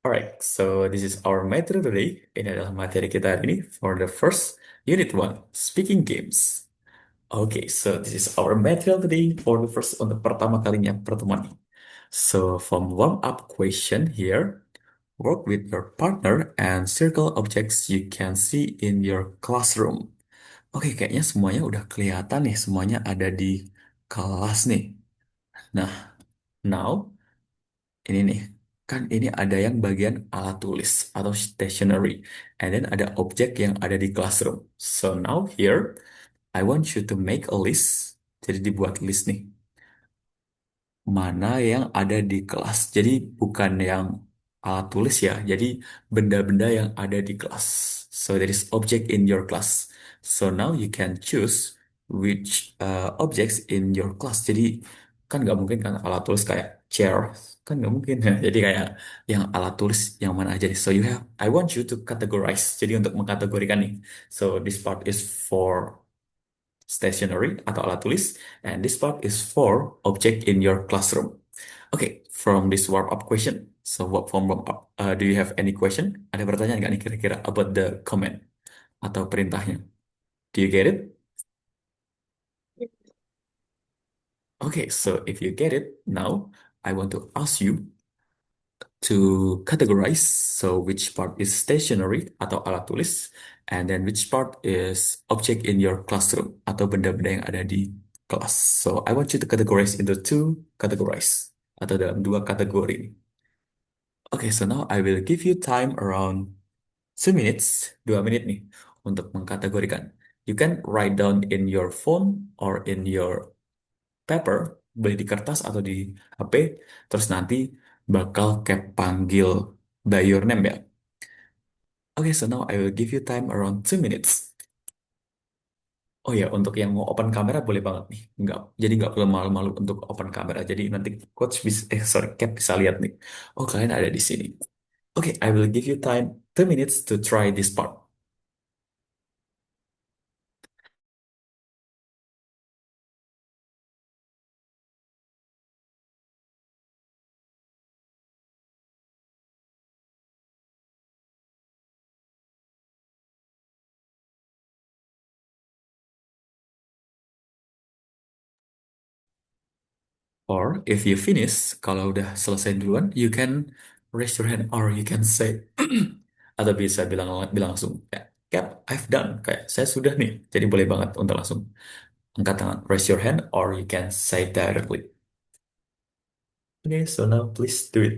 Alright, so this is our materi today. Ini adalah materi kita hari ini for the first unit one, speaking games. Okay, so this is our material today for the first untuk pertama kalinya pertemuan ini. So from warm up question here, work with your partner and circle objects you can see in your classroom. Oke, kayaknya semuanya udah kelihatan nih, semuanya ada di kelas nih. Nah, now ini nih, kan ini ada yang bagian alat tulis atau stationery, and then ada objek yang ada di classroom. So now here, I want you to make a list. Jadi dibuat list nih, mana yang ada di kelas. Jadi bukan yang alat tulis ya, jadi benda-benda yang ada di kelas. So there is object in your class. So now you can choose which objects in your class. Jadi kan nggak mungkin kan alat tulis kayak chair, kan nggak mungkin ya. Jadi kayak yang alat tulis yang mana aja nih. So you have, I want you to categorize. Jadi untuk mengkategorikan nih. So this part is for stationery atau alat tulis, and this part is for object in your classroom. Okay, from this warm up question, so what from warm up, do you have any question? Ada pertanyaan nggak nih kira-kira about the comment atau perintahnya? Do you get it? Okay, so if you get it, now I want to ask you to categorize. So which part is stationery atau alat tulis, and then which part is object in your classroom atau benda-benda yang ada di kelas. So I want you to categorize into two categories atau dalam dua kategori. Okay, so now I will give you time around 2 minutes, 2 menit nih untuk mengkategorikan. You can write down in your phone or in your paper, boleh di kertas atau di HP, terus nanti bakal kayak panggil by your name ya. Oke, so now I will give you time around 2 minutes. Oh ya, untuk yang mau open kamera boleh banget nih. Jadi nggak perlu malu-malu untuk open kamera. Jadi nanti coach bisa, sorry, Cap bisa lihat nih. Oh, kalian ada di sini. Oke, I will give you time 2 minutes to try this part. Or if you finish, kalau udah selesai duluan, you can raise your hand or you can say atau bisa bilang bilang langsung kayak Cap, I've done. Kayak saya sudah nih. Jadi boleh banget untuk langsung angkat tangan, raise your hand, or you can say directly. Okay, so now please do it.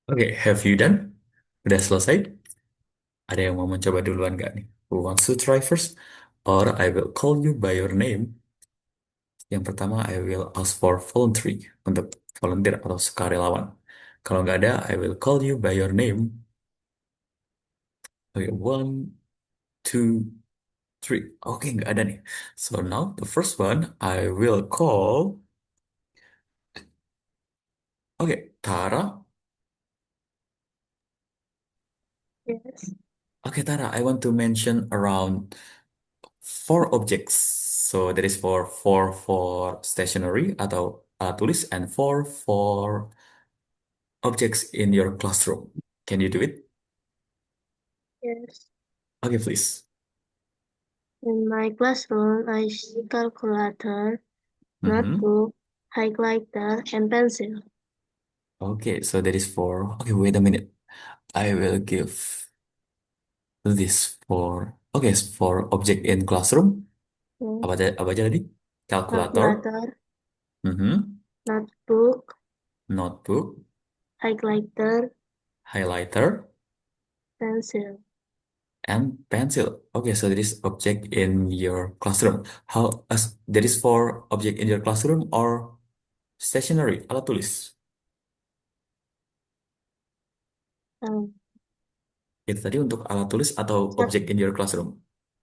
Okay, have you done? Udah selesai? Ada yang mau mencoba duluan nggak nih? Who wants to try first? Or I will call you by your name. Yang pertama, I will ask for voluntary untuk volunteer atau sukarelawan. Kalau nggak ada, I will call you by your name. Okay, one, two, three. Oke, nggak ada nih. So now the first one, I will call. Oke, Tara. Yes. Oke, Tara, I want to mention around four objects. So that is for stationery atau tulis, and four for objects in your classroom. Can you do it? Yes. Okay, please. In my classroom, I see calculator, Mm-hmm. notebook, highlighter, and pencil. Okay, so that is for. Okay, wait a minute. I will give this for. Okay, for object in classroom. Yes. Apa aja tadi? Calculator. Calculator, Mm-hmm. notebook, Notebook. highlighter, highlighter, pencil, and pencil. Okay, so there is object in your classroom. How as there is for object in your classroom or stationery, alat tulis. um, Itu tadi untuk alat tulis atau sub- object in your classroom.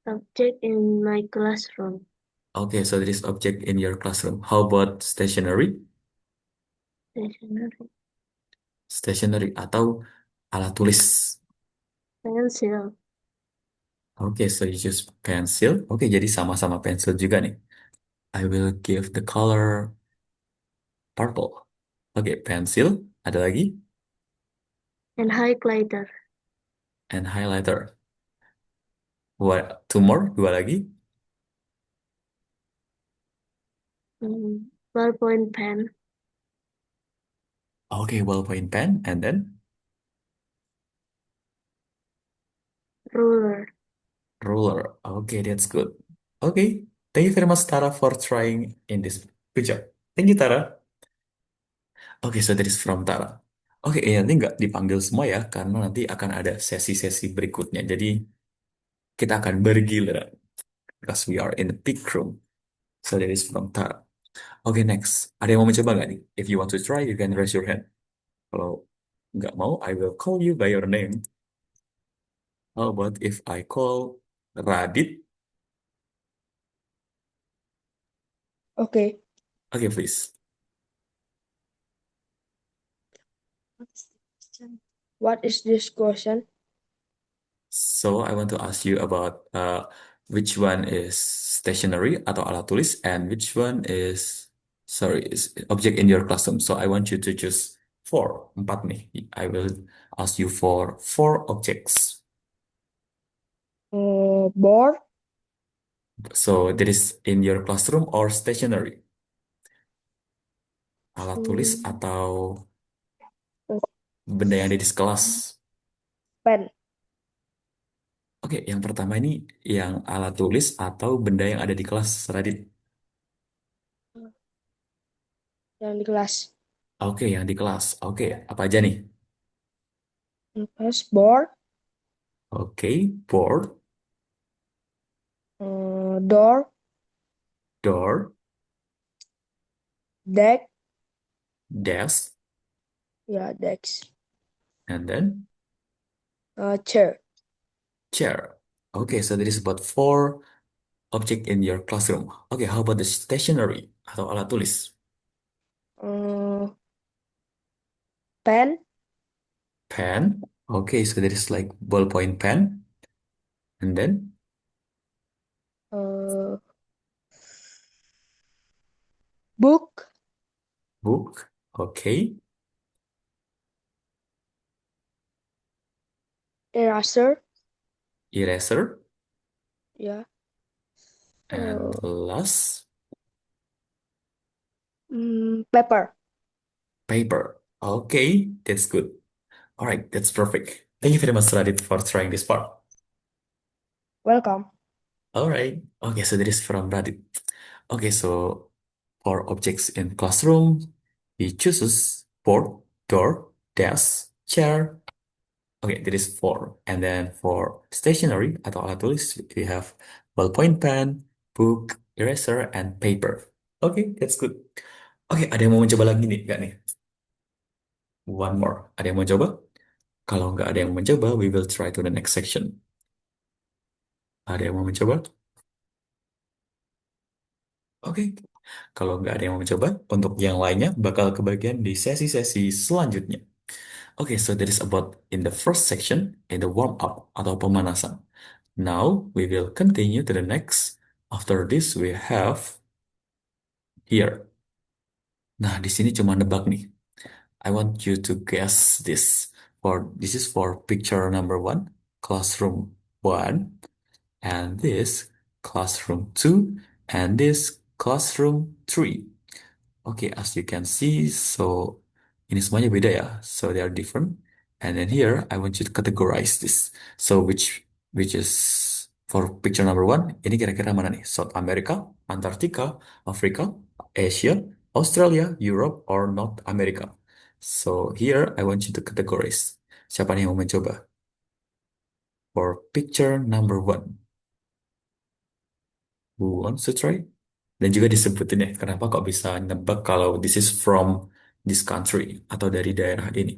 subject in my classroom, Okay, so there is object in your classroom. How about stationery? stationery, Stationery atau alat tulis. pencil, Oke, so you choose pencil. Oke, jadi sama-sama pensil juga nih. I will give the color purple. Oke, pensil. Ada lagi? and highlighter, And highlighter. Two more? Dua lagi? ballpoint pen, Oke, ballpoint pen. And then ruler. ruler. Oke, that's good. Oke, thank you very much, Tara, for trying in this. Good job. Thank you, Tara. Oke, so that is from Tara. Oke, nanti nggak dipanggil semua ya, karena nanti akan ada sesi-sesi berikutnya. Jadi, kita akan bergiliran. Because we are in the big room. So that is from Tara. Oke, next. Ada yang mau mencoba nggak nih? If you want to try, you can raise your hand. Kalau nggak mau, I will call you by your name. How about if I call Radit? Okay. Okay, please. What is this question? So I want to ask you about which one is stationery atau alat tulis and which one is is object in your classroom. So I want you to choose four, empat nih. I will ask you for four objects. Board, So that is in your classroom or stationery. Alat tulis Hmm, atau benda yang ada di kelas. pen, Oke, yang pertama ini yang alat tulis atau benda yang ada di kelas, Radit. yang di kelas. Oke, yang di kelas. Oke, apa aja nih? Terus board, Oke, board, door, door, deck, desk, ya desk, and then chair, chair. Okay, so there is about four object in your classroom. Okay, how about the stationery atau alat tulis? uh, pen, Pen. Okay, so there is like ballpoint pen, and then uh, book, book. Okay, eraser, eraser, ya, and last paper. paper. Okay, that's good. All right, that's perfect. Thank you very much, Radit, for trying this part. Welcome. All right. Okay, so that is from Radit. Okay, so for objects in classroom, he chooses board, door, desk, chair. Okay, that is four. And then for stationery atau alat tulis, we have ballpoint pen, book, eraser, and paper. Okay, that's good. Oke, ada yang mau mencoba lagi nih? Nggak nih? One more. Ada yang mau coba? Kalau nggak ada yang mau mencoba, we will try to the next section. Ada yang mau mencoba? Oke, kalau nggak ada yang mau mencoba, untuk yang lainnya bakal kebagian di sesi-sesi selanjutnya. Oke, so that is about in the first section, in the warm up atau pemanasan. Now we will continue to the next. After this we have here. Nah, di sini cuma nebak nih. I want you to guess this. This is for picture number one, classroom one, and this classroom two, and this classroom three. Okay, as you can see, so ini semuanya beda ya. So they are different. And then here, I want you to categorize this. So which is for picture number one, ini kira-kira mana nih? South America, Antarctica, Africa, Asia, Australia, Europe, or North America. So here I want you to categorize. Siapa nih yang mau mencoba? For picture number one, who wants to try? Dan juga disebutin ya, kenapa kok bisa nebak kalau this is from this country atau dari daerah ini.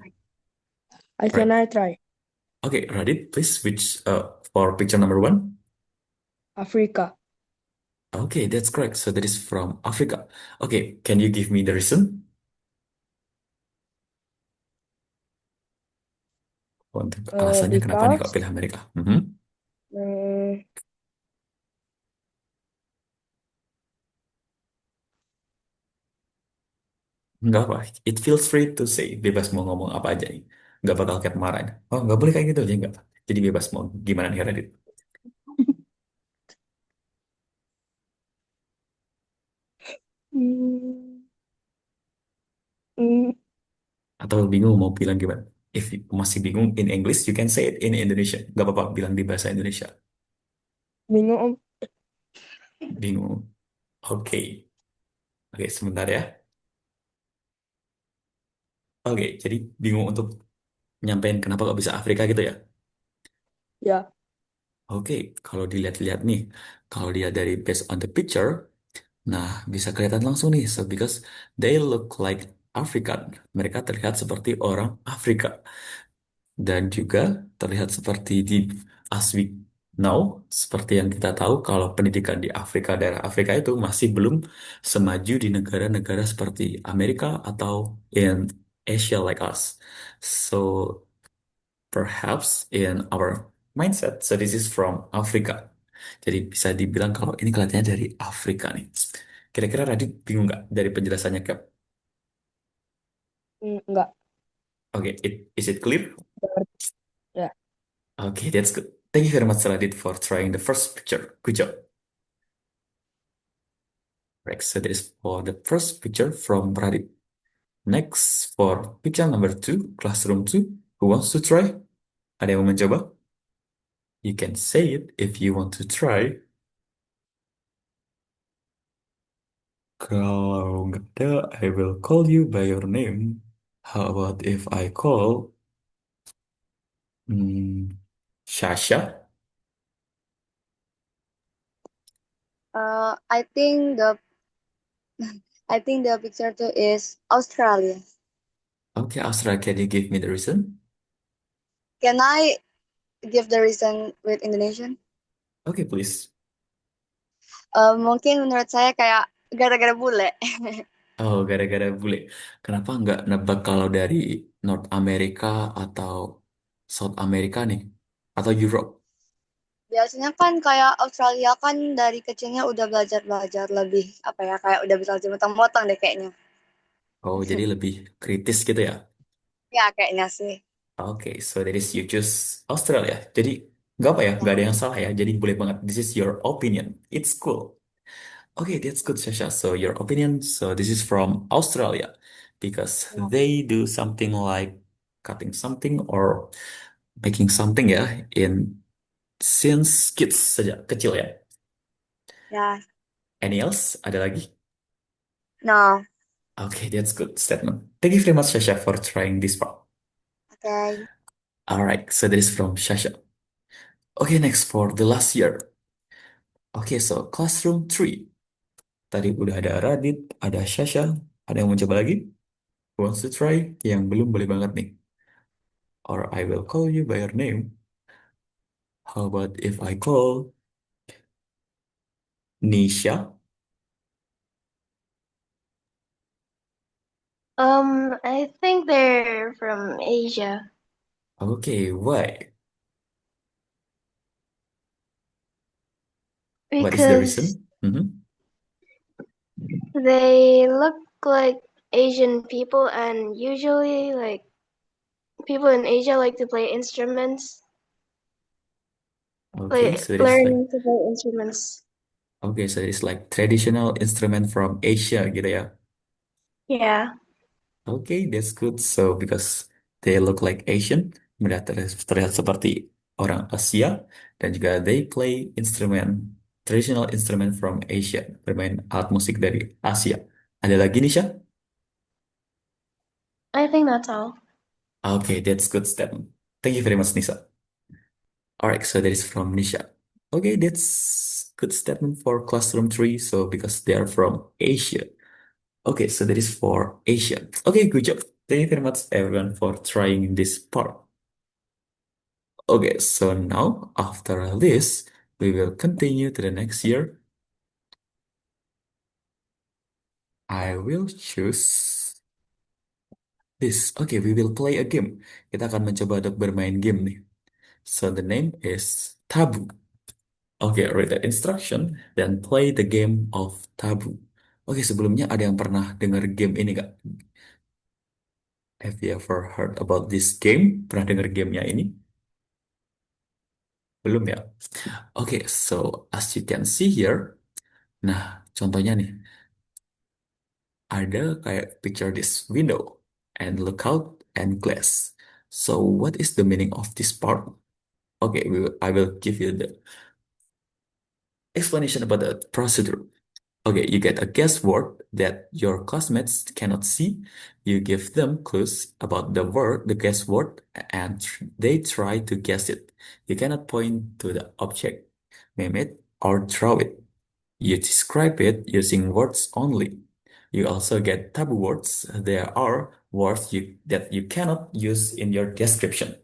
I Right. can I try. Okay, Radit, please, which for picture number one? Africa. Okay, that's correct. So that is from Africa. Okay, can you give me the reason? Untuk alasannya kenapa nih kok Because pilih Amerika? Mhm. mm, Nggak apa, it feels free to say. Bebas mau ngomong apa aja nih. Nggak bakal kayak kemarin. Oh, nggak boleh kayak gitu aja, nggak. Jadi bebas mau gimana nih Radit? mm, mm, Atau bingung mau bilang gimana? If masih bingung in English, you can say it in Indonesia. Nggak apa-apa bilang di bahasa Indonesia. bingung Om. Bingung. Oke. Oke, sebentar ya. Oke, jadi bingung untuk nyampein kenapa kok bisa Afrika gitu ya? Ya. Oke, kalau dilihat-lihat nih, kalau dilihat dari based on the picture, nah bisa kelihatan langsung nih, so because they look like African, mereka terlihat seperti orang Afrika, dan juga terlihat seperti di as we know, seperti yang kita tahu kalau pendidikan di Afrika, daerah Afrika itu masih belum semaju di negara-negara seperti Amerika atau in Asia like us. So perhaps in our mindset. So this is from Africa. Jadi bisa dibilang kalau ini kelihatannya dari Afrika nih. Kira-kira Radit bingung nggak dari penjelasannya, Cap? Enggak. Oke, is it clear? Ya. Okay, that's good. Thank you very much, Radit, for trying the first picture. Good job. Right, so that is for the first picture from Radit. Next, for picture number two, classroom two. Who wants to try? Ada yang mau mencoba? You can say it if you want to try. Kalau nggak ada, I will call you by your name. How about if I call hmm, Shasha? I think the I think the picture two is Australia. Okay, Asra, can you give me the reason? Can I give the reason with Indonesian? Okay, please. Mungkin menurut saya kayak gara-gara bule. Oh, gara-gara bule. Kenapa nggak nebak kalau dari North America atau South America nih? Atau Europe? Biasanya kan kayak Australia kan dari kecilnya udah belajar lebih apa ya kayak udah bisa motong-motong deh kayaknya. Oh, jadi lebih kritis gitu ya? Ya kayaknya sih. Oke, so that is you choose Australia. Jadi nggak apa ya, Ya. nggak ada yang salah ya. Jadi boleh banget. This is your opinion. It's cool. Okay, that's good, Sasha. So your opinion, so this is from Australia because Ya. they do something like cutting something or making something ya in since kids sejak kecil ya. Ya. Any else? Ada lagi? No. Okay, that's good statement. Thank you very much, Sasha, for trying this part. Okay. All right, so that is from Sasha. Okay, next for the last year. Okay, so classroom 3. Tadi udah ada Radit, ada Sasha, ada yang mau coba lagi? Who wants to try? Yang belum boleh banget nih. Or I will call you by your name. How about if I call Nisha? I think they're from Asia Okay, why? What is the because reason? Mhm. they look like Asian people, and usually, like, people in Asia like to play instruments, Okay, like so it is like learn to play instruments. okay, so it is like traditional instrument from Asia gitu ya. Yeah. Okay, that's good. So because they look like Asian, mereka terlihat seperti orang Asia dan juga they play instrument traditional instrument from Asia, bermain alat musik dari Asia. Ada lagi Nisha? I I think that's all. Okay, that's good statement. Thank you very much, Nisa. All right, so that is from Nisha. Okay, that's good statement for classroom three. So because they are from Asia. Okay, so that is for Asia. Okay, good job. Thank you very much, everyone, for trying this part. Okay, so now after this, we will continue to the next year. I will choose this. Okay, we will play a game. Kita akan mencoba untuk bermain game nih. So the name is Taboo. Okay, read the instruction, then play the game of Taboo. Oke, sebelumnya ada yang pernah dengar game ini gak? Have you ever heard about this game? Pernah dengar gamenya ini? Belum ya? Oke, so as you can see here, nah contohnya nih, ada kayak picture this window and lookout and glass. So what is the meaning of this part? Okay, I will give you the explanation about the procedure. Okay, you get a guess word that your classmates cannot see. You give them clues about the guess word, and they try to guess it. You cannot point to the object, name it, or draw it. You describe it using words only. You also get taboo words. There are words that you cannot use in your description.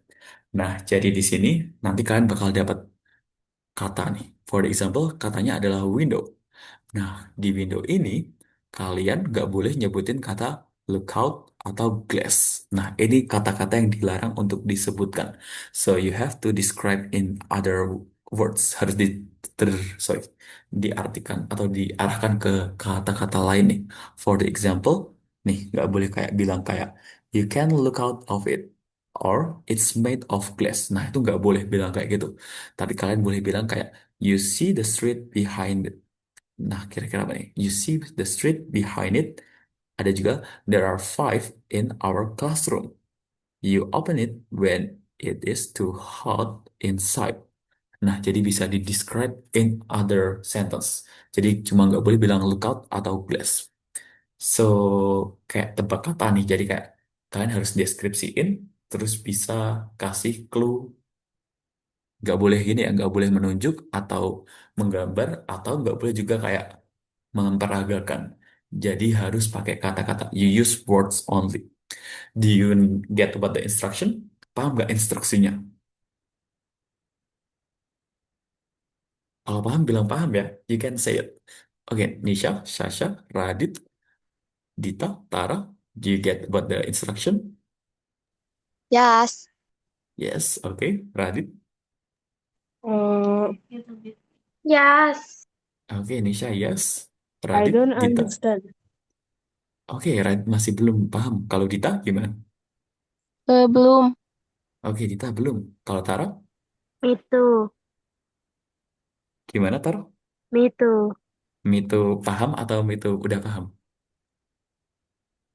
Nah, jadi di sini nanti kalian bakal dapat kata nih. For example, katanya adalah window. Nah, di window ini kalian nggak boleh nyebutin kata lookout atau glass. Nah, ini kata-kata yang dilarang untuk disebutkan. So you have to describe in other words. Harus sorry, diartikan atau diarahkan ke kata-kata lain nih. For the example, nih nggak boleh kayak bilang kayak you can look out of it or it's made of glass. Nah, itu nggak boleh bilang kayak gitu. Tapi kalian boleh bilang kayak you see the street behind it. Nah, kira-kira apa nih? You see the street behind it. Ada juga, there are five in our classroom. You open it when it is too hot inside. Nah, jadi bisa di-describe in other sentence. Jadi cuma nggak boleh bilang lookout atau glass. So, kayak tebak kata nih. Jadi kayak kalian harus deskripsiin, terus bisa kasih clue. Nggak boleh gini ya, nggak boleh menunjuk atau menggambar, atau nggak boleh juga kayak memperagakan. Jadi harus pakai kata-kata. You use words only. Do you get about the instruction? Paham nggak instruksinya? Kalau paham, bilang paham ya. You can say it. Oke, Nisha, Sasha, Radit, Dita, Tara. Do you get about the instruction? Yes. Yes, oke. Radit. Uh, Yes. Oke, Nisha, yes. I Radit, don't Dita. understand. Oke, Radit masih belum paham. Kalau Dita gimana? Belum. Oke, Dita belum. Kalau Tara, Me too. gimana Tara? Me too. Mitu paham atau Mitu udah paham?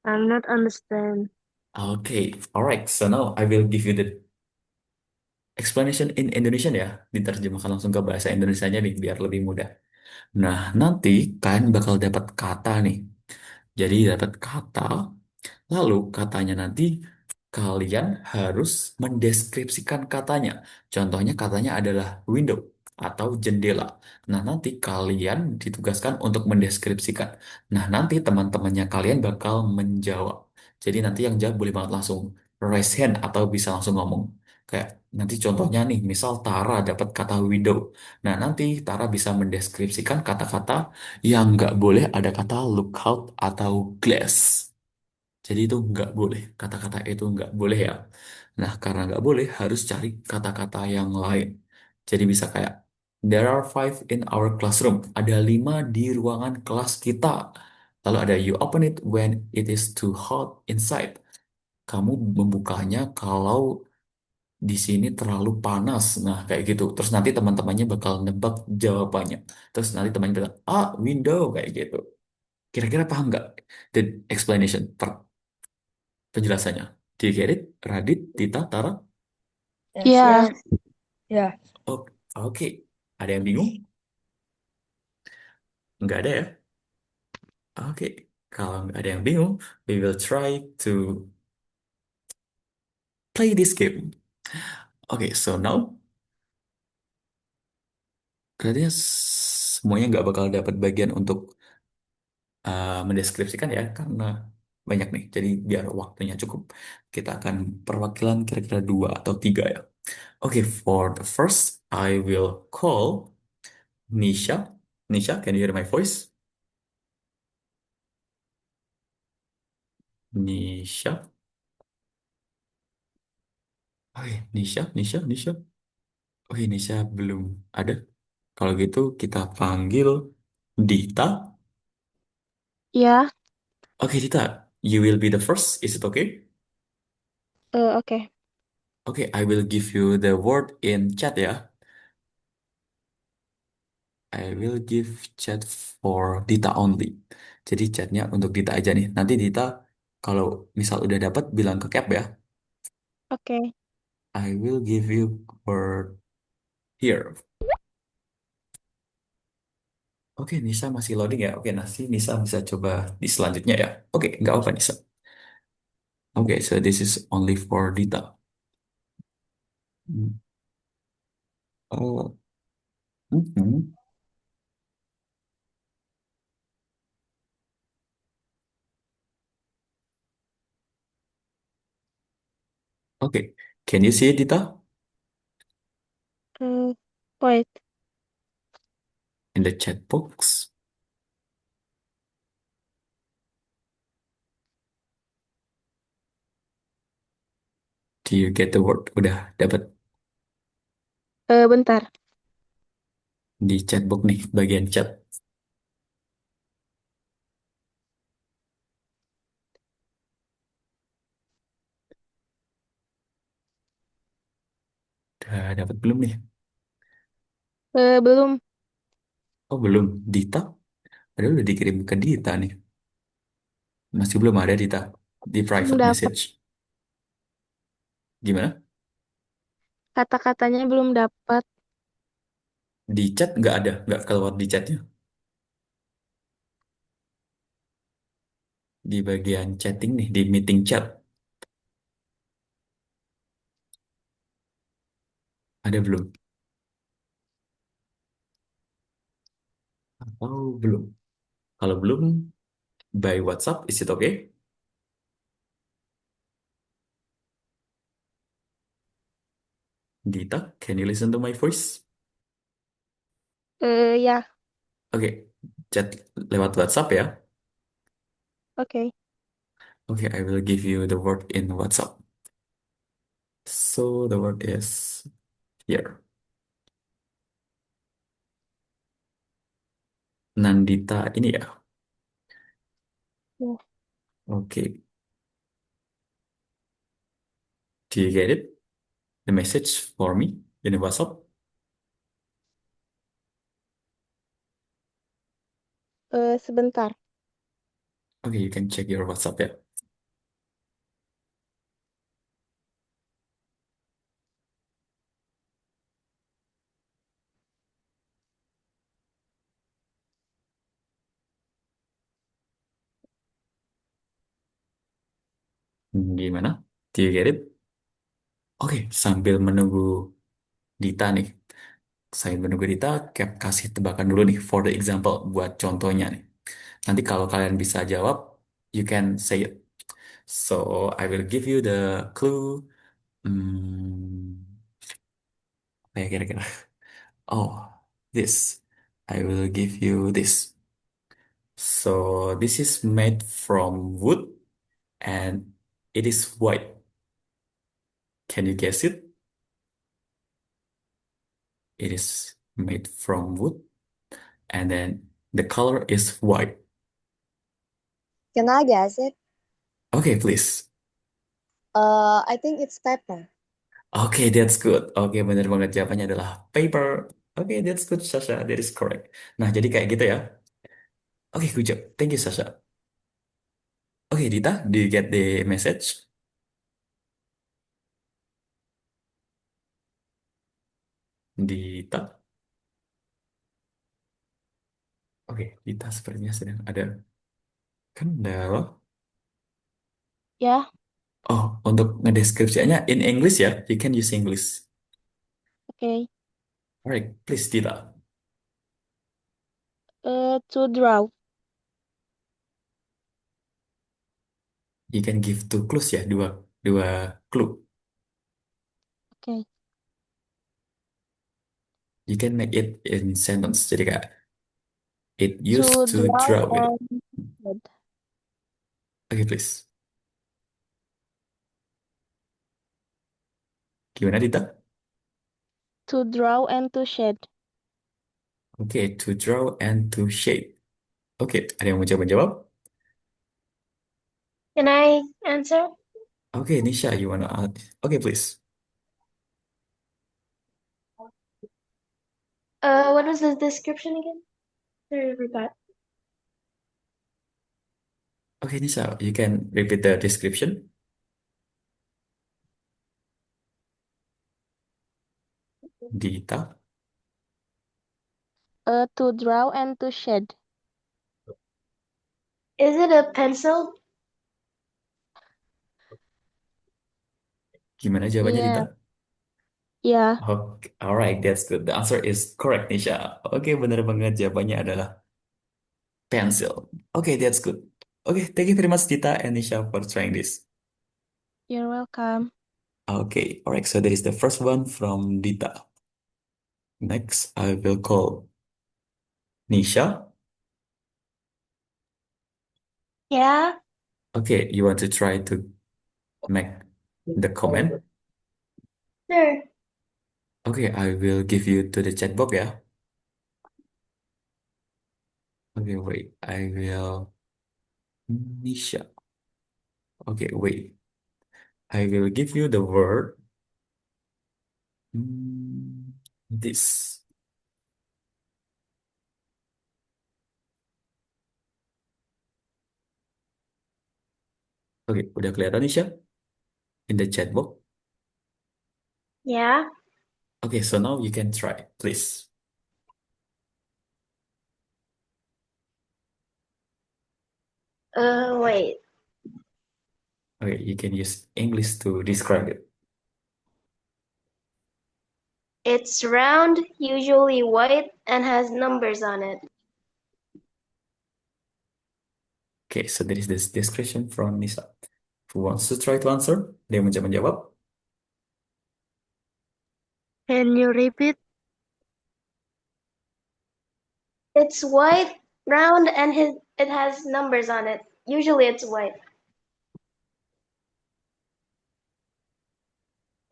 I'm not understand. Okay, alright. So now I will give you the explanation in Indonesian ya. Diterjemahkan langsung ke bahasa Indonesianya nih biar lebih mudah. Nah, nanti kalian bakal dapat kata nih. Jadi dapat kata, lalu katanya nanti kalian harus mendeskripsikan katanya. Contohnya katanya adalah window atau jendela. Nah, nanti kalian ditugaskan untuk mendeskripsikan. Nah, nanti teman-temannya kalian bakal menjawab. Jadi nanti yang jawab boleh banget langsung raise hand atau bisa langsung ngomong. Kayak nanti contohnya nih, misal Tara dapat kata window. Nah, nanti Tara bisa mendeskripsikan kata-kata yang nggak boleh ada kata lookout atau glass. Jadi itu nggak boleh, kata-kata itu nggak boleh ya. Nah, karena nggak boleh, harus cari kata-kata yang lain. Jadi bisa kayak, there are five in our classroom. Ada lima di ruangan kelas kita. Lalu ada, you open it when it is too hot inside. Kamu membukanya kalau di sini terlalu panas. Nah, kayak gitu. Terus nanti teman-temannya bakal nebak jawabannya. Terus nanti temannya bilang, ah, window, kayak gitu. Kira-kira paham nggak the explanation? Penjelasannya. Do you get it? Radit, Tita, Tara? Yes, Yeah. yes. Yeah. Oh, oke. Ada yang bingung? Nggak ada ya? Oke. Kalau nggak ada yang bingung, we will try to play this game. Okay, so now berarti semuanya nggak bakal dapat bagian untuk mendeskripsikan ya, karena banyak nih. Jadi biar waktunya cukup, kita akan perwakilan kira-kira dua atau tiga ya. Okay, for the first, I will call Nisha. Nisha, can you hear my voice? Nisha. Oke, Nisha, Nisha, Nisha. Oke, Nisha belum ada. Kalau gitu kita panggil Dita. Ya, Oke, Dita, you will be the first. Is it okay? oke. Okay, I will give you the word in chat ya. I will give chat for Dita only. Jadi chatnya untuk Dita aja nih. Nanti Dita kalau misal udah dapat bilang ke Cap ya. Oke. I will give you word here. Oke, Nisa masih loading ya. Oke, nanti Nisa bisa coba di selanjutnya ya. Oke, nggak apa Nisa. Oke, so this is only for Dita. Hmm. Oh, mhm. Oke, can you see it, Dita? Eh, wait. In the chat box? Do you get the word? Udah dapat Bentar. di chat box nih, bagian chat. Udah dapat belum nih? Belum. Oh, belum. Dita? Padahal udah dikirim ke Dita nih. Masih belum ada Dita di Belum private dapat. message. Gimana? Kata-katanya belum dapat. Di chat nggak ada, nggak keluar di chatnya. Di bagian chatting nih, di meeting chat. Ada belum? Atau belum? Kalau belum, by WhatsApp, is it okay? Dita, can you listen to my voice? Ya, Oke, chat lewat WhatsApp ya. oke. Oke, I will give you the word in WhatsApp. So the word is here. Nandita ini ya. Ya. Oke, do you get it? The message for me in WhatsApp? Sebentar. Okay, you can check your WhatsApp ya. Gimana? Do you get it? Oke, sambil menunggu Dita nih. Saya menunggu Dita, Cap kasih tebakan dulu nih for the example buat contohnya nih. Nanti kalau kalian bisa jawab, you can say it. So I will give you the clue. Hmm, apa ya kira-kira? Oh, this. I will give you this. So this is made from wood and it is white. Can you guess it? It is made from wood and then the color is white. Can I guess it? Okay, please. I think it's pepper. Okay, that's good. Oke, benar banget jawabannya adalah paper. Oke, that's good, Sasha. That is correct. Nah, jadi kayak gitu ya. Oke, good job. Thank you, Sasha. Okay, Dita, do you get the message? Dita. Oke, Dita sepertinya sedang ada kendala. Ya, Oh, untuk ngedeskripsinya in English ya, you can use English. Okay. Alright, please Dita. To draw. You can give two clues ya, dua dua clue. Okay. You can make it in sentence. Jadi kayak it To used to draw draw it. and shed. Okay, please. Gimana Dita? To draw and to shed. Oke, to draw and to shape. Oke, ada yang mau jawab-jawab? Can I answer? Oke, Nisha, you wanna ask? Oke, please. What was the description again? I forgot. Okay, Nisha, you can repeat the description. Dita. To draw and to shed. Is it a pencil? Gimana jawabannya, Dita? Yeah. Yeah. Okay, alright, that's good. The answer is correct, Nisha. Oke, benar banget. Jawabannya adalah pencil. Okay, that's good. Okay, thank you very much, Dita and Nisha, for trying this. You're welcome. Okay, alright, so that is the first one from Dita. Next, I will call Nisha. Yeah. Okay, you want to try to make the comment? Sure. Okay, I will give you to the chat box ya. Okay, wait, I will Nisha. Okay, wait, I will give you the word this. Oke, udah kelihatan Nisha in the chat box. Yeah. Okay, so now you can try, please. Wait. Okay, you can use English to describe it. It's round, usually white, and has numbers on it. Okay, so that is this description from Nisa. Who wants to try to answer? Dia menjawab. Can you repeat? It's white, round, and it has numbers on it. Usually it's white.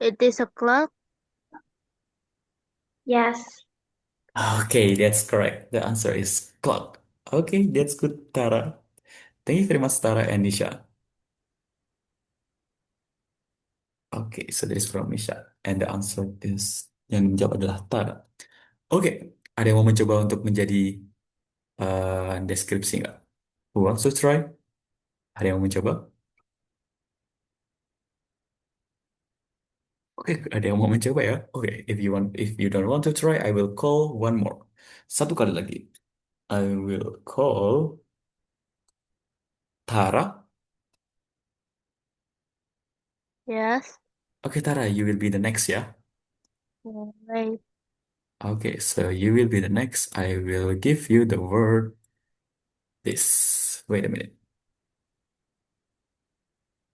It is a clock. Yes. Okay, that's correct. The answer is clock. Okay, that's good, Tara. Thank you very much, Tara and Nisha. Okay, so that is from Nisha. And the answer is, yang jawab adalah Tara. Oke, ada yang mau mencoba untuk menjadi deskripsi nggak? Who wants to try? Ada yang mau mencoba? Oke, ada yang mau mencoba ya? Oke, if you don't want to try, I will call one more. Satu kali lagi. I will call Tara. Yes. Okay, Tara, you will be the next ya. Wait. Okay, so you will be the next. I will give you the word this. Wait a minute.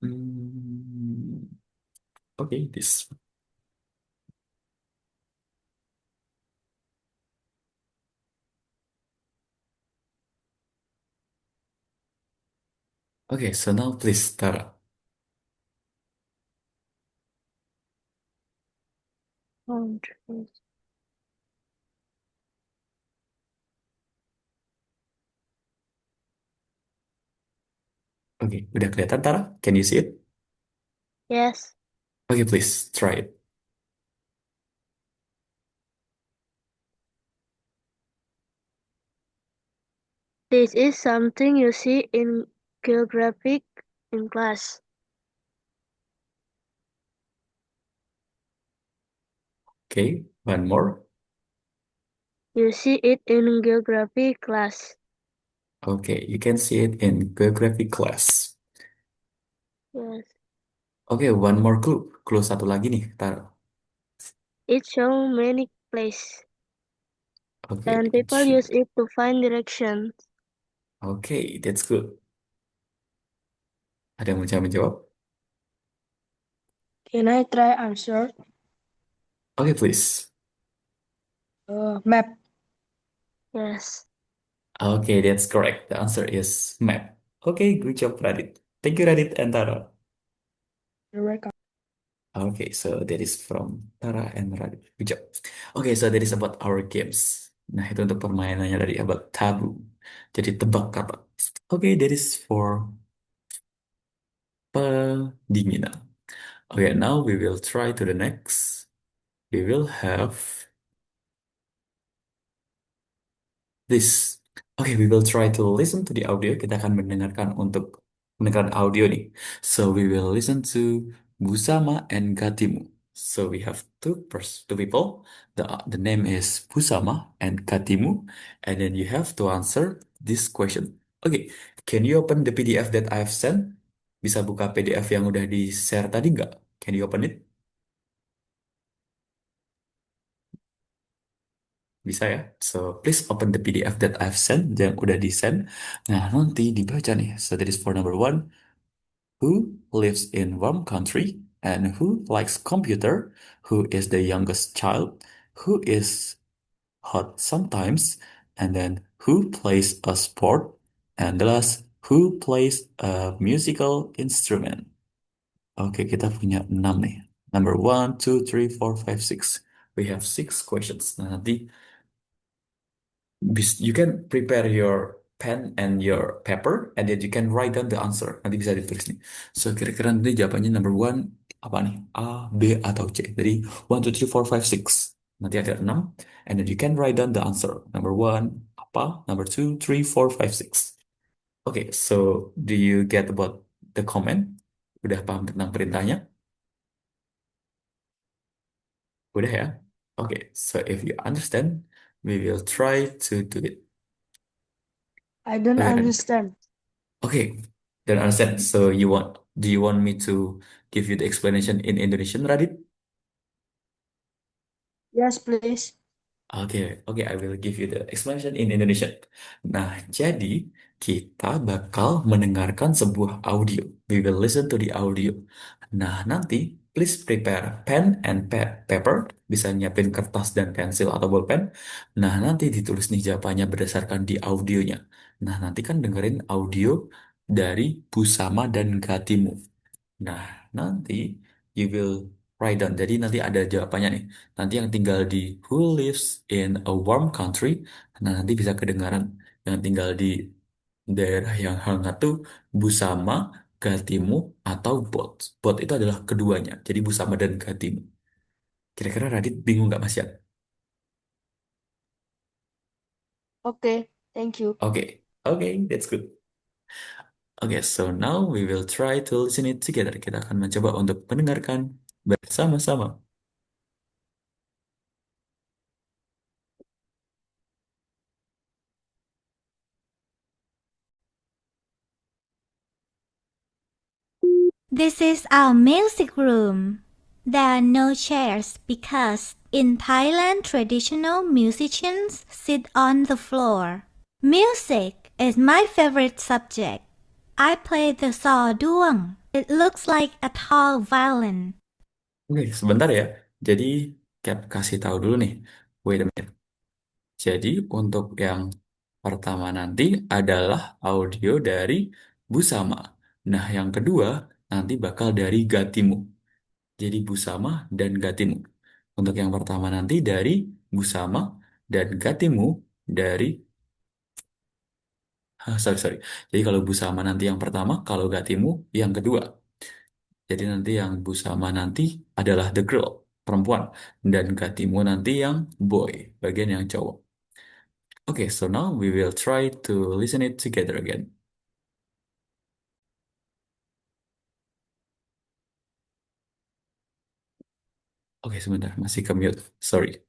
Hmm, okay, this. Okay, so now please, Tara. Countries. Okay, udah kelihatan Tara? Can you see it? Yes. Okay, please try it. This is something you see in geographic in class. Okay, one more. You see it in geography class. Okay, you can see it in geography class. Yes. Oke, one more clue. Clue satu lagi nih, Tar. It shows many places, Oke, and people use it to find directions. Oke, that's good. Ada yang mau menjawab? Can I try answer? Oke, please. Map. Yes. Okay, that's correct. The answer is map. Okay, good job, Radit. Thank you, Radit and Tara. You're welcome. Okay, so that is from Tara and Radit. Good job. Okay, so that is about our games. Nah, itu untuk permainannya dari about tabu. Jadi tebak kata. Okay, that is for pendinginan. Okay, now we will try to the next. We will have this. Okay, we will try to listen to the audio. Kita akan mendengarkan audio nih. So we will listen to Busama and Gatimu. So we have two people. The name is Busama and Gatimu, and then you have to answer this question. Okay, can you open the PDF that I have sent? Bisa buka PDF yang udah di-share tadi nggak? Can you open it? Bisa ya? So, please open the PDF that I've sent, yang udah di-send. Nah, nanti dibaca nih. So, that is for number one. Who lives in warm country? And who likes computer? Who is the youngest child? Who is hot sometimes? And then, who plays a sport? And the last, who plays a musical instrument? Oke, kita punya 6 nih. Number one, two, three, four, five, six. We have six questions. Nah, nanti you can prepare your pen and your paper and then you can write down the answer. Nanti bisa ditulis nih. So kira-kira nanti jawabannya number one apa nih? A, B atau C. Jadi one, two, three, four, five, six. Nanti ada 6. And then you can write down the answer. Number one apa? Number two, three, four, five, six. Okay, so do you get about the comment? Udah paham tentang perintahnya? Udah ya? Okay, so if you understand, we will try to do it. I don't Okay, understand. Okay, then understand. So do you want me to give you the explanation in Indonesian, Radit? Yes, please. Oke, I will give you the explanation in Indonesian. Nah, jadi kita bakal mendengarkan sebuah audio. We will listen to the audio. Nah, nanti please prepare pen and paper. Bisa nyiapin kertas dan pensil atau bolpen. Nah, nanti ditulis nih jawabannya berdasarkan di audionya. Nah, nanti kan dengerin audio dari Busama dan Gatimu. Nah, nanti you will write down. Jadi nanti ada jawabannya nih. Nanti yang tinggal di who lives in a warm country, nah nanti bisa kedengaran. Yang tinggal di daerah yang hangat tuh Busama, Gatimu, atau Bot. Bot itu adalah keduanya. Jadi Busama dan Gatimu. Kira-kira Radit bingung nggak Mas Yan? Okay, thank you. Oke, that's good. Oke, so now we will try to listen it together. Kita akan mencoba untuk mendengarkan bersama-sama. This is our music room. There are no chairs because in Thailand traditional musicians sit on the floor. Music is my favorite subject. I play the saw duang. It looks like a tall violin. Oke, sebentar ya. Jadi, Cap kasih tahu dulu nih. Wait a minute. Jadi, untuk yang pertama nanti adalah audio dari Busama. Nah, yang kedua nanti bakal dari Gatimu. Jadi, Busama dan Gatimu. Untuk yang pertama nanti dari Busama dan Gatimu dari... sorry. Jadi, kalau Busama nanti yang pertama, kalau Gatimu yang kedua. Jadi nanti yang Busama nanti adalah the girl, perempuan. Dan Gatimu nanti yang boy, bagian yang cowok. Okay, so now we will try to listen it together again. Oke, sebentar, masih ke mute. Sorry.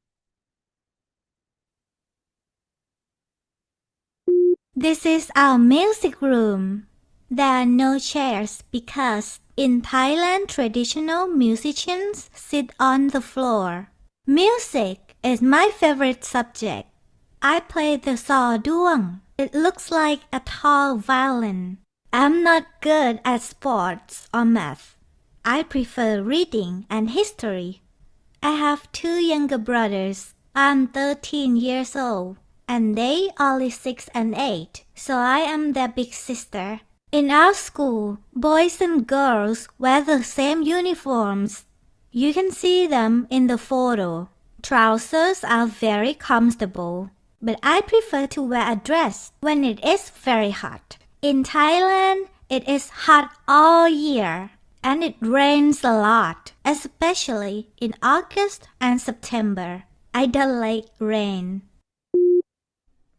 This is our music room. There are no chairs because In Thailand, traditional musicians sit on the floor. Music is my favorite subject. I play the saw duang. It looks like a tall violin. I'm not good at sports or math. I prefer reading and history. I have two younger brothers. I'm 13 years old, and they only 6 and 8, so I am their big sister. In our school, boys and girls wear the same uniforms. You can see them in the photo. Trousers are very comfortable, but I prefer to wear a dress when it is very hot. In Thailand, it is hot all year, and it rains a lot, especially in August and September. I don't like rain.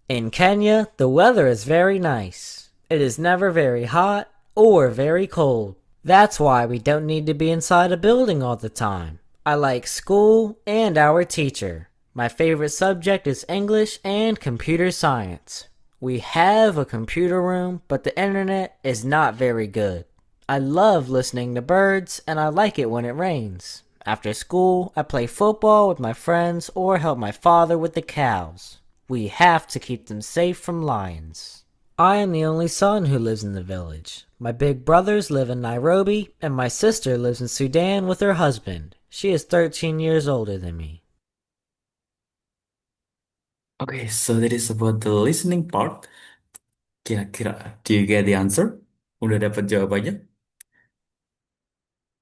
In Kenya, the weather is very nice. It is never very hot or very cold. That's why we don't need to be inside a building all the time. I like school and our teacher. My favorite subject is English and computer science. We have a computer room, but the internet is not very good. I love listening to birds, and I like it when it rains. After school, I play football with my friends or help my father with the cows. We have to keep them safe from lions. I am the only son who lives in the village. My big brothers live in Nairobi, and my sister lives in Sudan with her husband. She is 13 years older than me. Okay, so that is about the listening part. Kira-kira, do you get the answer? Udah dapat jawabannya?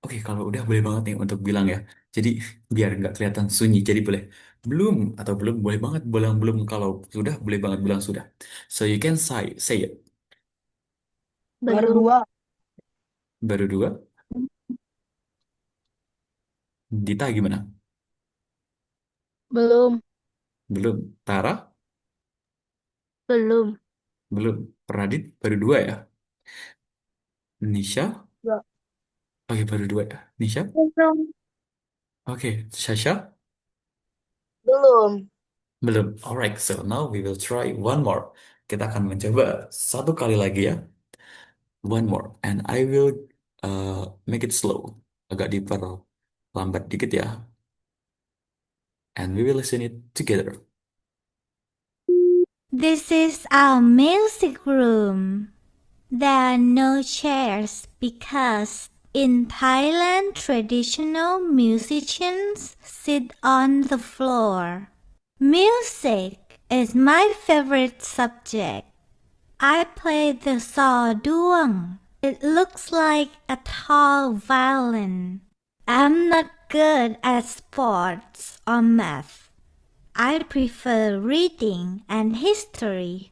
Oke, kalau udah boleh banget nih untuk bilang ya. Jadi biar nggak kelihatan sunyi, jadi boleh belum atau belum boleh banget bilang belum. Kalau sudah boleh banget bilang sudah. So you can say it. Baru Belum. 2. Baru dua. Dita gimana? Belum. Belum. Tara? Belum. Belum. Pradit baru dua ya. Nisha? Ya. Oke, baru dua ya. Nisha? Belum. Oke, Sasha? Belum. Belum. Alright, so now we will try one more. Kita akan mencoba satu kali lagi ya. One more, and I will make it slow. Agak diperlambat dikit ya. And we will listen it together. This is our music room. There are no chairs because in Thailand traditional musicians sit on the floor. Music is my favorite subject. I play the saw duang. It looks like a tall violin. I'm not good at sports or math. I prefer reading and history.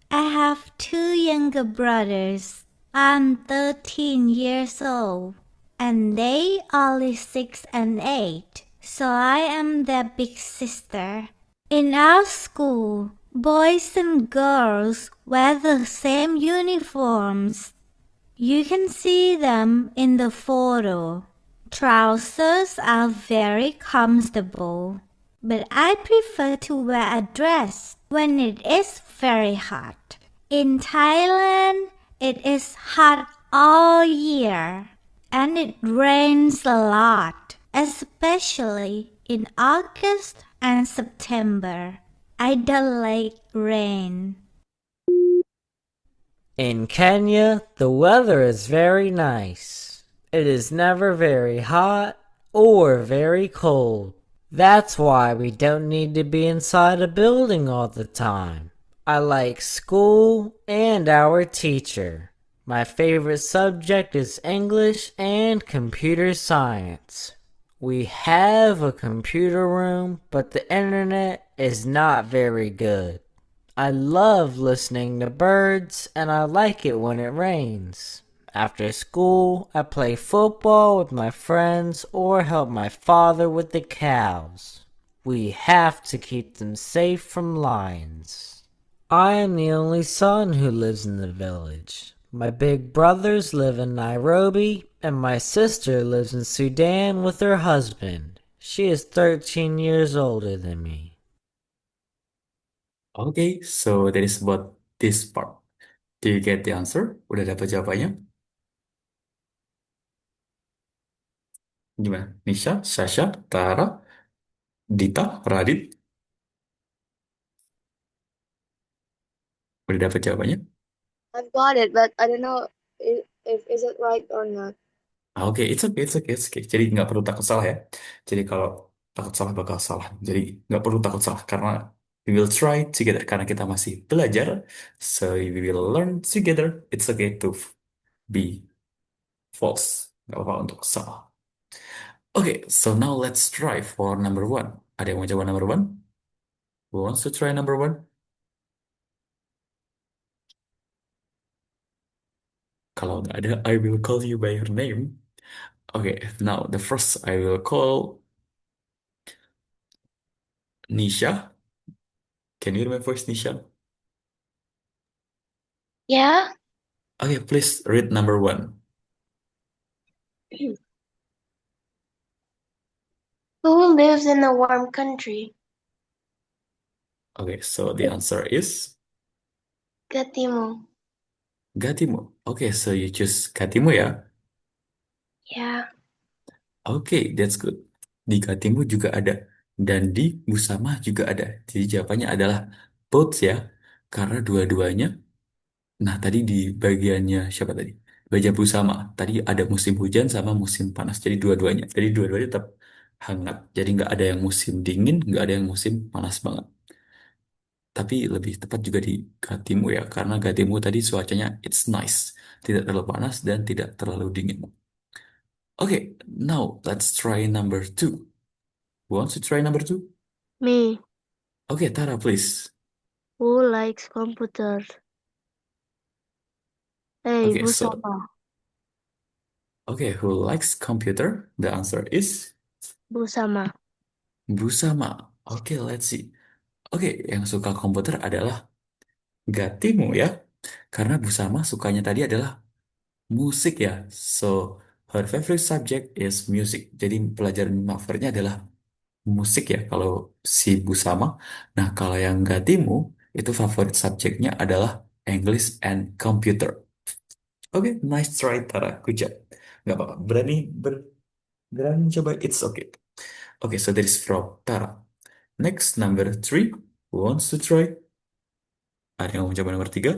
I have two younger brothers. I'm 13 years old, and they only 6 and 8, so I am their big sister. In our school, boys and girls wear the same uniforms. You can see them in the photo. Trousers are very comfortable, but I prefer to wear a dress when it is very hot. In Thailand, it is hot all year, and it rains a lot, especially in August and September. I don't like rain. In Kenya, the weather is very nice. It is never very hot or very cold. That's why we don't need to be inside a building all the time. I like school and our teacher. My favorite subject is English and computer science. We have a computer room, but the internet is not very good. I love listening to birds, and I like it when it rains. After school, I play football with my friends or help my father with the cows. We have to keep them safe from lions. I am the only son who lives in the village. My big brothers live in Nairobi, and my sister lives in Sudan with her husband. She is 13 years older than me. Okay, so that is about this part. Do you get the answer? Udah dapat jawabannya? Gimana? Nisha, Sasha, Tara, Dita, Radit. Udah dapat jawabannya? I've got it, but I don't know if is it right or not. Oke, it's okay. Jadi nggak perlu takut salah ya. Jadi kalau takut salah bakal salah. Jadi nggak perlu takut salah karena we will try together karena kita masih belajar. So we will learn together. It's okay to be false. Nggak apa-apa untuk salah. Oke, so now let's try for number one. Ada yang mau coba number one? Who wants to try number one? Kalau nggak ada, I will call you by your name. Okay, now the first I will call Nisha. Can you hear my voice, Nisha? Yeah. Okay, please read number one. Who lives in a warm country? Okay, so the answer is Gatimu. Gatimu. Okay, so you choose Gatimu ya. Yeah. Okay, that's good. Di Gatimu juga ada. Dan di Busama juga ada. Jadi jawabannya adalah both ya. Karena dua-duanya. Nah, tadi di bagiannya siapa tadi? Baja Busama. Tadi ada musim hujan sama musim panas. Jadi dua-duanya. Jadi dua-duanya tetap hangat. Jadi nggak ada yang musim dingin, nggak ada yang musim panas banget. Tapi lebih tepat juga di Gatimu ya, karena Gatimu tadi cuacanya it's nice, tidak terlalu panas dan tidak terlalu dingin. Okay, now let's try number two. Who wants to try number two? Me. Okay, Tara, please. Who likes computers? Hey, Okay, so Busama. okay, who likes computer? The answer is Busama. Busama. Okay, let's see. Oke, yang suka komputer adalah Gatimu ya, karena Busama sukanya tadi adalah musik ya. So her favorite subject is music. Jadi pelajaran favoritnya adalah musik ya kalau si Busama. Nah kalau yang Gatimu itu favorit subjeknya adalah English and computer. Oke, nice try Tara, good job. Nggak apa-apa, berani coba, it's okay. Oke, so that is from Tara. Next, number three. Who wants to try? Ada yang mau coba nomor tiga?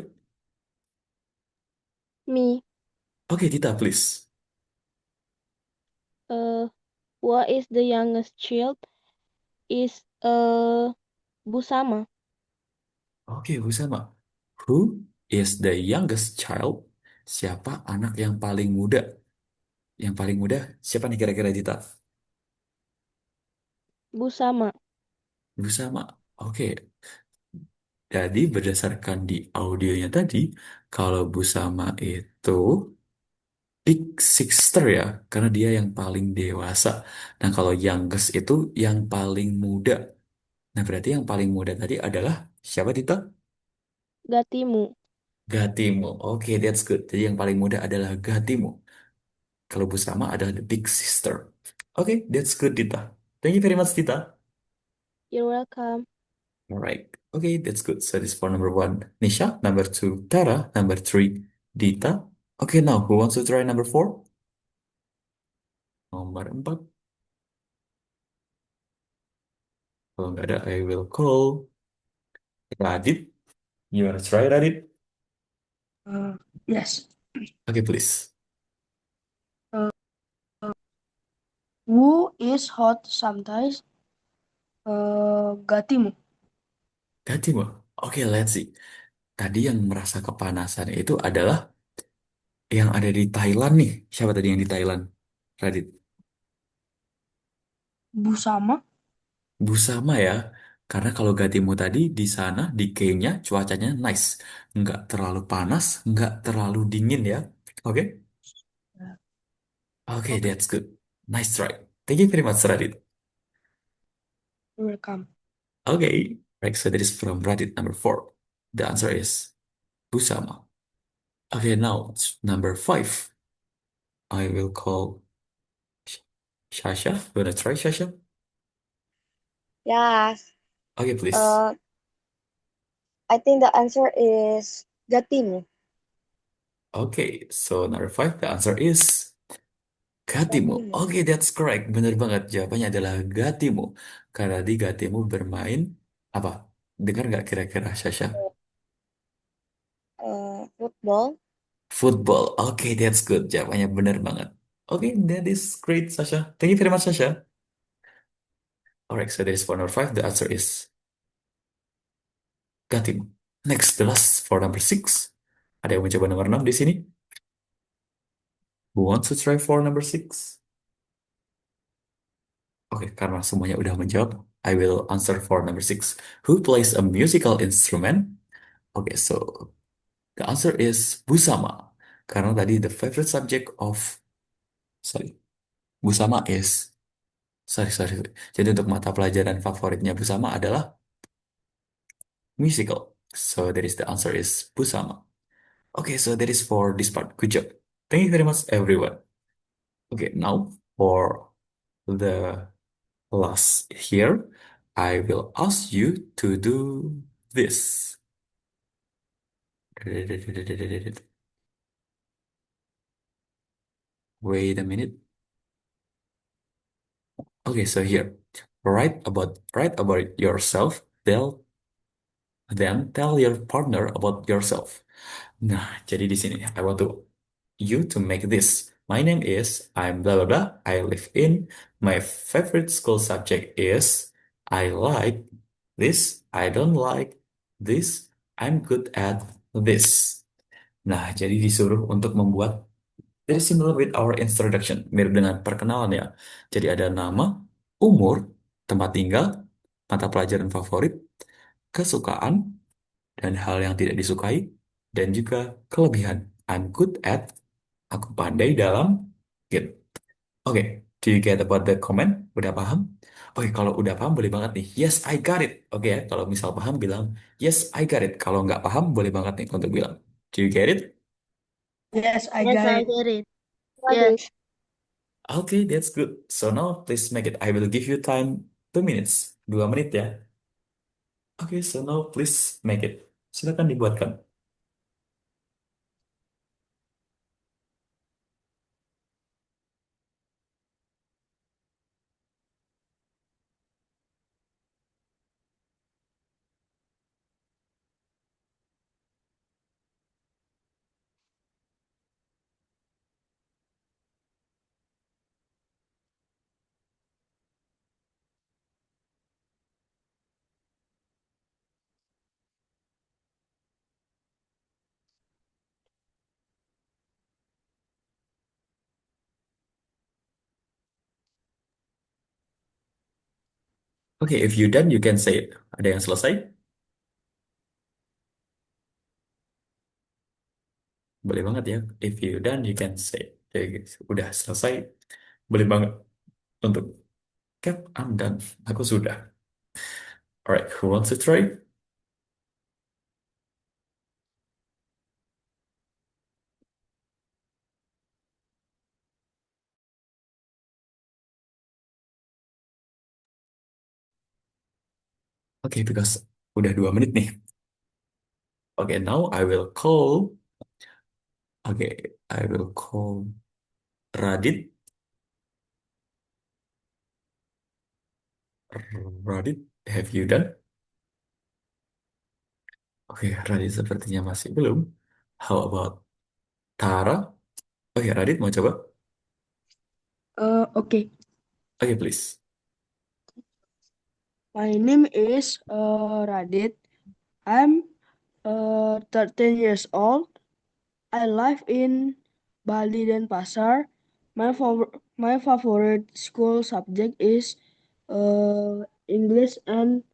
Me. Oke, Tita, please. What is the youngest child? Is Busama. Oke, Busama. Who is the youngest child? Siapa anak yang paling muda? Yang paling muda, siapa nih kira-kira Tita? Busama. Busama. Oke, jadi berdasarkan di audionya tadi, kalau Busama itu big sister ya, karena dia yang paling dewasa. Nah, kalau youngest itu yang paling muda. Nah, berarti yang paling muda tadi adalah siapa Tita? Gatimu. Gatimu. Oke, that's good. Jadi yang paling muda adalah Gatimu. Kalau Busama adalah the big sister. Oke, that's good Tita. Thank you very much Tita. You're welcome. Alright. Okay, that's good. So this for number one, Nisha. Number two, Tara. Number three, Dita. Okay, now who wants to try number four? Nomor empat. Kalau nggak ada, I will call Radit. You wanna try Radit? Yes. Okay, please. Who is hot sometimes? Gatimu. Gatimu. Okay, let's see. Tadi yang merasa kepanasan itu adalah yang ada di Thailand nih. Siapa tadi yang di Thailand? Radit. Busama. Busama ya. Karena kalau Gatimu tadi di sana di Kenya cuacanya nice, nggak terlalu panas, nggak terlalu dingin ya. Oke, Oke, Okay. that's good. Nice try. Thank you very much, Radit. You're welcome. Okay, right. So that is from Radit number four. The answer is Busama. Okay, now it's number five. I will call Shasha. You wanna try Shasha? Yes. Okay, please. I think the answer is Gatimu. Okay, so number five, the answer is Gatimu. Gatimu. Oke, that's correct. Bener banget. Jawabannya adalah Gatimu. Karena di Gatimu bermain apa? Dengar nggak kira-kira, Sasha? Football. Football. Oke, that's good. Jawabannya bener banget. Oke, that is great, Sasha. Thank you very much, Sasha. Alright, so that is for number five. The answer is Gatimu. Next, the last for number six. Ada yang mencoba nomor 6 di sini? Who wants to try for number six? Oke, karena semuanya udah menjawab, I will answer for number six. Who plays a musical instrument? Oke, so the answer is Busama. Karena tadi the favorite subject of, sorry, Busama is, sorry. Jadi untuk mata pelajaran favoritnya Busama adalah musical. So that is the answer is Busama. Okay, so that is for this part. Good job. Thank you very much, everyone. Okay, now for the last here, I will ask you to do this. Wait a minute. Okay, so here, write about yourself. Then tell your partner about yourself. Nah, jadi di sini I want you to make this. My name is, I'm blah blah blah. I live in. My favorite school subject is, I like this. I don't like this. I'm good at this. Nah, jadi disuruh untuk membuat very similar with our introduction, mirip dengan perkenalan ya. Jadi ada nama, umur, tempat tinggal, mata pelajaran favorit, kesukaan, dan hal yang tidak disukai, dan juga kelebihan. I'm good at, aku pandai dalam, gitu. Oke, do you get about the comment? Udah paham? Oke, kalau udah paham boleh banget nih. Yes, I got it. Oke, ya, kalau misal paham bilang, yes, I got it. Kalau nggak paham boleh banget nih untuk bilang, do you get it? Yes, I Yes, got I it. get it. Got Yes. it. Okay, that's good. So now please make it. I will give you time 2 minutes. 2 menit ya. Okay, so now please make it. Silakan dibuatkan. Okay, if you done, you can say it. Ada yang selesai? Boleh banget ya. If you done, you can say it. Oke, guys. Udah selesai. Boleh banget untuk Cap, I'm done. Aku sudah. Alright, who wants to try? Okay, because udah 2 menit nih. Okay, now I will call. Okay, I will call Radit. Radit, have you done? Oke, Radit sepertinya masih belum. How about Tara? Oke, Radit mau coba? Okay. Oke, please. My name is Radit. I'm 13 years old. I live in Bali Denpasar. My favorite school subject is English and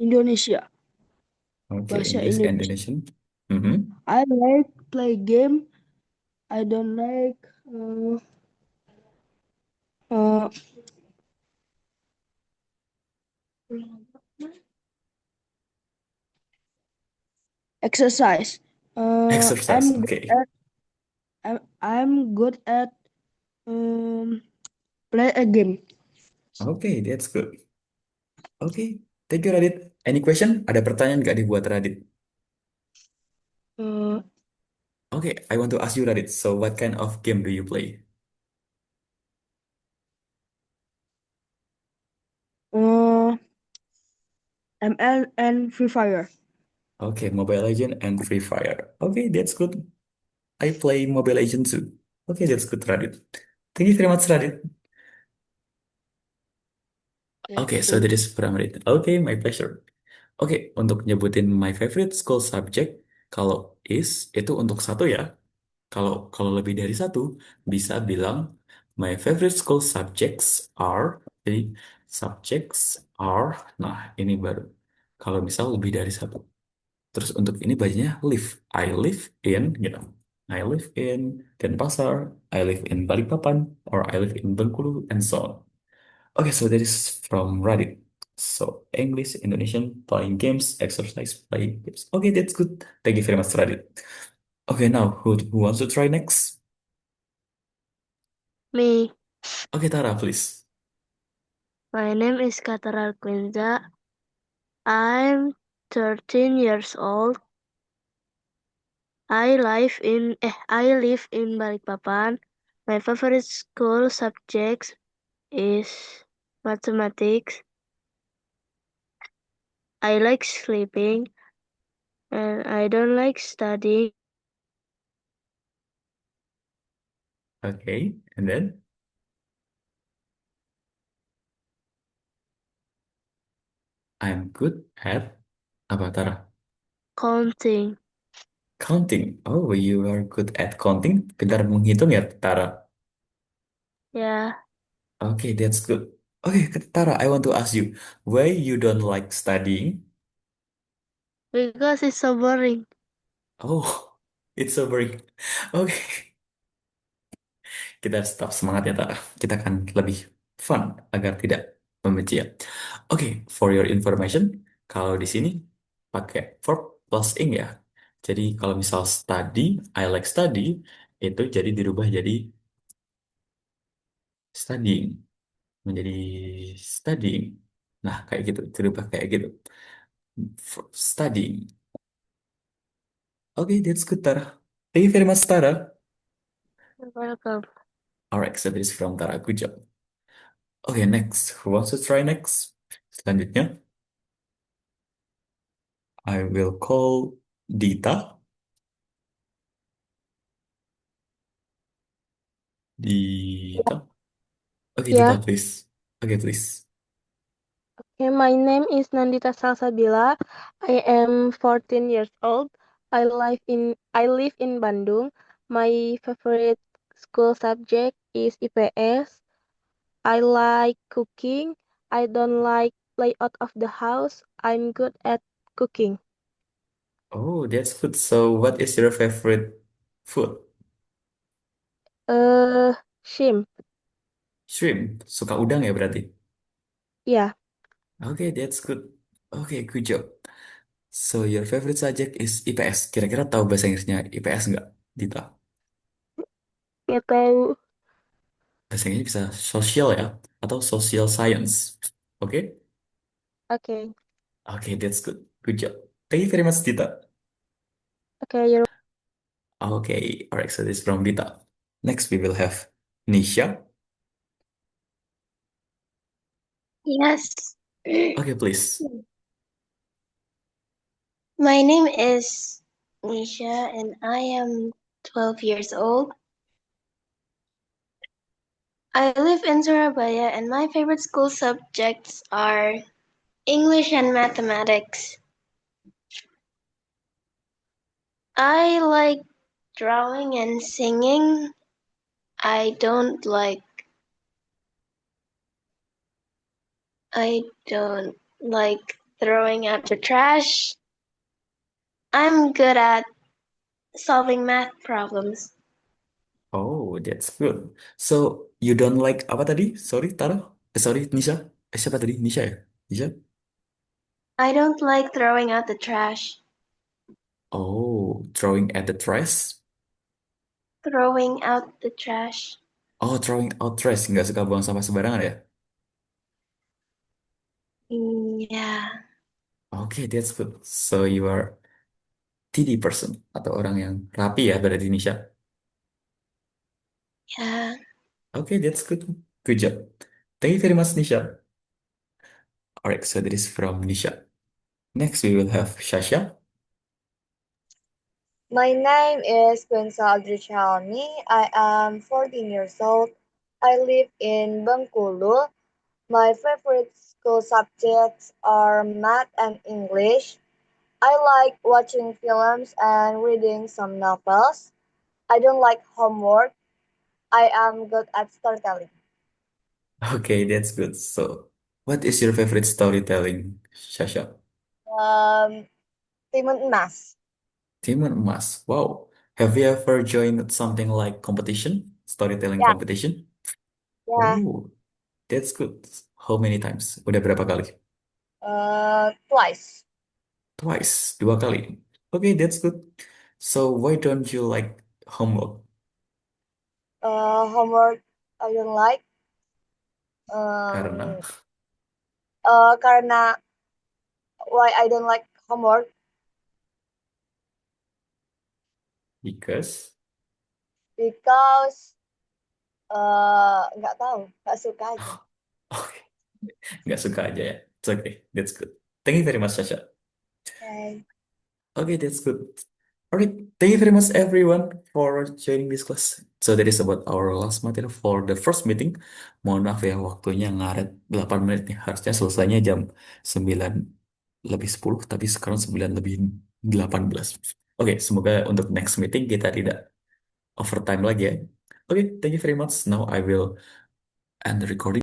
Indonesia. Oke, Bahasa English and Indonesia. Indonesian. Mhm. I like play game. I don't like uh, exercise. Exercise, I'm good oke. at I'm good at play a game. Oke, that's good. Oke, thank you Radit. Any question? Ada pertanyaan nggak dibuat Radit? Uh, Okay, I want to ask you, Radit. So, what kind of game do you play? Uh, ML and Free Fire. Okay, Mobile Legend and Free Fire. Okay, that's good. I play Mobile Legend too. Okay, that's good, Radit. Thank you very much, Radit. Okay, Thank so that you. is from Radit. Okay, my pleasure. Oke, untuk nyebutin my favorite school subject, kalau is itu untuk satu ya. Kalau kalau lebih dari satu, bisa bilang my favorite school subjects are. Jadi subjects are. Nah, ini baru. Kalau misal lebih dari satu. Terus untuk ini bacanya live. I live in, gitu. I live in Denpasar. I live in Balikpapan. Or I live in Bengkulu, and so on. Okay, so that is from Reddit. So English, Indonesian, playing games, exercise, playing games. Okay, that's good. Thank you very much, Reddit. Okay, now who wants to try next? Me. Okay, Tara, please. My name is Katara Quinza. I'm 13 years old. I live in Balikpapan. My favorite school subject is mathematics. I like sleeping and I don't like studying. Okay, and then I'm good at apa Tara? Counting. Counting. Oh, you are good at counting. Pintar menghitung ya, Tara. Yeah, Okay, that's good. Okay, Tara, I want to ask you, why you don't like studying? because it's so boring. Oh, it's so boring. Okay. Kita harus tetap semangat ya, Tara. Kita akan lebih fun agar tidak membenci ya. Oke, for your information, kalau di sini pakai verb plus ing ya. Jadi kalau misal study, I like study, itu jadi dirubah jadi studying, menjadi studying. Nah, kayak gitu, dirubah kayak gitu. Studying. Oke, that's good, Tara. Thank you very much, Tara. You're welcome. Alright, so this is from Tara. Good job. Oke, next. Who wants to try next? Selanjutnya. I will call Dita. Dita. Okay, Yeah. Dita, please. Okay, please. Okay, my name is Nandita Salsabila. I am 14 years old. I live in Bandung. My favorite school subject is IPS. I like cooking. I don't like play out of the house. I'm good at cooking. Oh, that's good. So, what is your favorite food? Shrimp. Shrimp. Suka udang ya berarti? Yeah. Okay, that's good. Okay, good job. So, your favorite subject is IPS. Kira-kira tahu bahasa Inggrisnya IPS nggak, Dita? Nggak tahu. Bahasa Inggrisnya bisa social ya, atau social science. Oke? Okay. Okay, that's good. Good job. Thank you very much, Dita. Okay, you're Okay, alright, so this is from Dita. Next, we will have Nisha. Yes. Okay, please. My name is Nisha and I am 12 years old. I live in Surabaya and my favorite school subjects are English and mathematics. I like drawing and singing. I don't like throwing out the trash. I'm good at solving math problems. Oh, that's good. So, you don't like apa tadi? Sorry, Tara? Sorry, Nisha? Siapa tadi? Nisha ya? Nisha? I don't like throwing out the trash. Oh, throwing at the trash? Throwing out the trash. Oh, throwing out trash. Nggak suka buang sampah sembarangan ya? Yeah. Okay, that's good. So, you are tidy person atau orang yang rapi ya berarti Nisha. Yeah. Okay, that's good. Good job. Thank you very much, Nisha. Alright, so that is from Nisha. Next, we will have Shasha. My name is Quinsa Adrichalmi. I am 14 years old. I live in Bengkulu. My favorite school subjects are math and English. I like watching films and reading some novels. I don't like homework. I am good at storytelling. Okay, that's good. So, what is your favorite storytelling, Shasha? Um, Timun Emas. Timun Emas. Wow. Have you ever joined something like competition, storytelling Ya, competition? ya. Oh, that's good. How many times? Udah berapa kali? Twice. Twice, dua kali. Okay, that's good. So why don't you like homework? Homework I don't like. Karena Karena why I don't like homework because because nggak tahu, nggak suka aja. okay, nggak suka aja ya. It's okay, that's good. Thank you very much, Sasha. Okay. Okay, that's good. Alright, thank you very much everyone for joining this class. So that is about our last material for the first meeting. Mohon maaf ya waktunya ngaret 8 menit nih. Harusnya selesainya jam 9 lebih 10, tapi sekarang 9 lebih 18. Oke, semoga untuk next meeting kita tidak overtime lagi ya. Oke, thank you very much. Now I will end the recording.